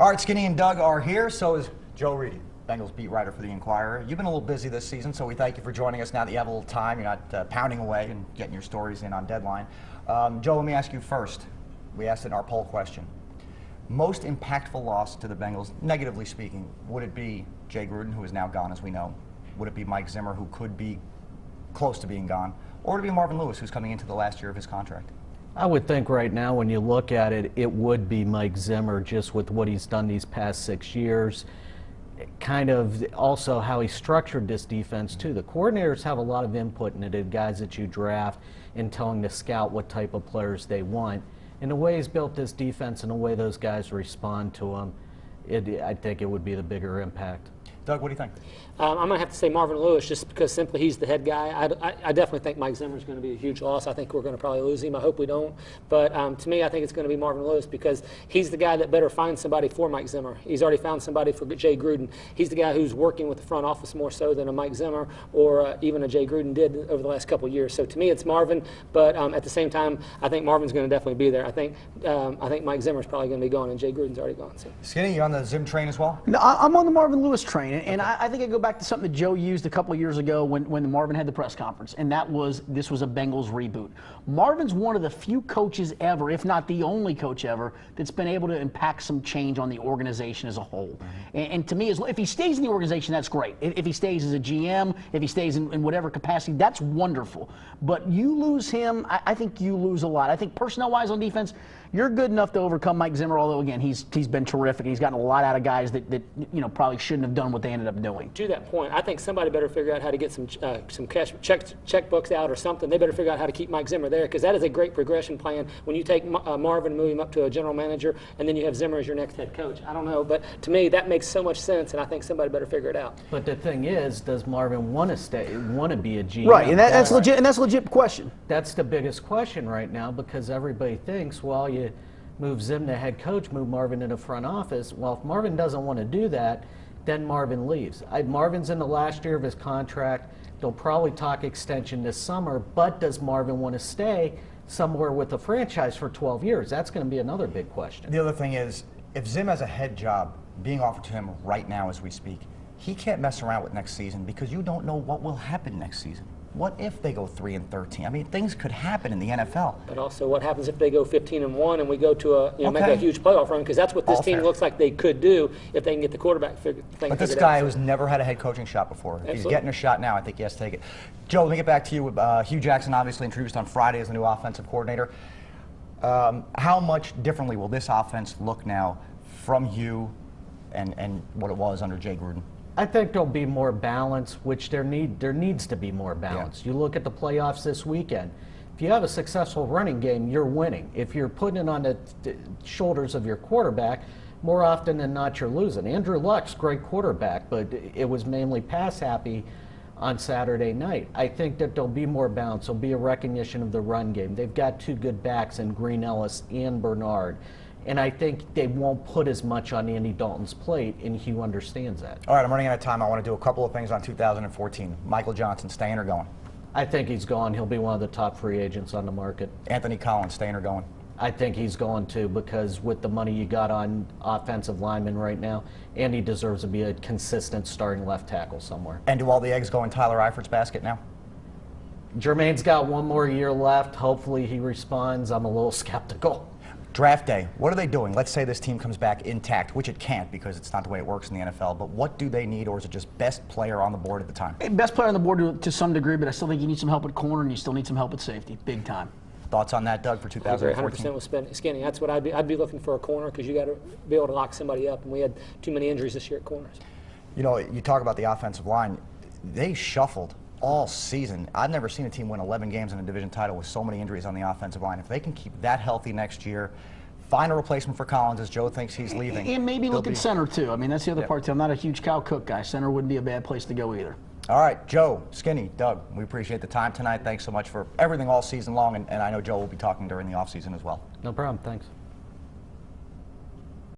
All right, Skinny and Doug are here. So is Joe Reedy, Bengals beat writer for the Inquirer. You've been a little busy this season, so we thank you for joining us now that you have a little time. You're not pounding away and getting your stories in on deadline. Joe, let me ask you first. We asked it in our poll question. Most impactful loss to the Bengals, negatively speaking, would it be Jay Gruden, who is now gone, as we know? Would it be Mike Zimmer, who could be close to being gone? Or would it be Marvin Lewis, who's coming into the last year of his contract? I would think right now, when you look at it, it would be Mike Zimmer, just with what he's done these past 6 years. Kind of also how he structured this defense, too. The coordinators have a lot of input into the guys that you draft and telling the scout what type of players they want. And the way he's built this defense and the way those guys respond to him, I think it would be the bigger impact. Doug, what do you think? I'm going to have to say Marvin Lewis, just because simply he's the head guy. I definitely think Mike Zimmer is going to be a huge loss. I think we're going to probably lose him. I hope we don't. But to me, I think it's going to be Marvin Lewis, because he's the guy that better find somebody for Mike Zimmer. He's already found somebody for Jay Gruden. He's the guy who's working with the front office more so than a Mike Zimmer or even a Jay Gruden did over the last couple of years. So to me, it's Marvin. But at the same time, I think Marvin's going to definitely be there. I think Mike Zimmer's probably going to be gone, and Jay Gruden's already gone. So. Skinny, you on the Zim train as well? No, I'm on the Marvin Lewis train, and I think I go back to something that Joe used a couple of years ago when Marvin had the press conference, and that was this was a Bengals reboot. Marvin's one of the few coaches ever, if not the only coach ever, that's been able to impact some change on the organization as a whole. And to me, if he stays in the organization, that's great. If he stays as a GM, if he stays in whatever capacity, that's wonderful. But you lose him, I think you lose a lot. I think personnel-wise on defense, you're good enough to overcome Mike Zimmer, although, again, he's been terrific. He's gotten a lot out of guys that you know, probably shouldn't have done what they ended up doing. To that point, I think somebody better figure out how to get some cash checkbooks out or something. They better figure out how to keep Mike Zimmer there, because that is a great progression plan when you take Marvin, move him up to a general manager, and then you have Zimmer as your next head coach. I don't know, but to me, that makes so much sense, and I think somebody better figure it out. But the thing is, does Marvin want to be a GM? Right, and that's legit, and that's a legit question. That's the biggest question right now, because everybody thinks, well, you move Zim to head coach, move Marvin into front office. Well, if Marvin doesn't want to do that, then Marvin leaves. Marvin's in the last year of his contract. They'll probably talk extension this summer, but does Marvin want to stay somewhere with the franchise for 12 years? That's going to be another big question. The other thing is, if Zim has a head job being offered to him right now as we speak, he can't mess around with next season, because you don't know what will happen next season. What if they go 3-13? I mean, things could happen in the NFL. But also, what happens if they go 15-1 and we go to make a huge playoff run? Because that's what this team looks like they could do if they can get the quarterback thing figured out. But this guy who's never had a head coaching shot before, if he's getting a shot now, I think he has to take it. Joe, let me get back to you. Hugh Jackson obviously introduced on Friday as the new offensive coordinator. How much differently will this offense look now from Hugh and what it was under Jay Gruden? I think there'll be more balance, which there needs to be more balance. Yeah. You look at the playoffs this weekend. If you have a successful running game, you're winning. If you're putting it on the shoulders of your quarterback, more often than not, you're losing. Andrew Luck's a great quarterback, but it was mainly pass happy on Saturday night. I think that there'll be more balance. There'll be a recognition of the run game. They've got two good backs in Green Ellis and Bernard. And I think they won't put as much on Andy Dalton's plate, and Hugh understands that. All right, I'm running out of time. I want to do a couple of things on 2014. Michael Johnson, staying or going? I think he's gone. He'll be one of the top free agents on the market. Anthony Collins, staying or going? I think he's going too, because with the money you got on offensive linemen right now, Andy deserves to be a consistent starting left tackle somewhere. And do all the eggs go in Tyler Eifert's basket now? Jermaine's got one more year left. Hopefully he responds. I'm a little skeptical. Draft day, what are they doing? Let's say this team comes back intact, which it can't because it's not the way it works in the NFL, but what do they need, or is it just best player on the board at the time? Best player on the board to some degree, but I still think you need some help at corner, and you still need some help at safety, big time. Thoughts on that, Doug, for 2014? 100% with Skinny. That's what I'd be looking for, a corner, because you got to be able to lock somebody up, and we had too many injuries this year at corners. You know, you talk about the offensive line. They shuffled all season. I've never seen a team win 11 games in a division title with so many injuries on the offensive line. If they can keep that healthy next year, find a replacement for Collins, as Joe thinks he's leaving. And maybe look at center, too. I mean, that's the other part, too. I'm not a huge Kyle Cook guy. Center wouldn't be a bad place to go either. All right, Joe, Skinny, Doug, we appreciate the time tonight. Thanks so much for everything all season long, and I know Joe will be talking during the offseason as well. No problem. Thanks.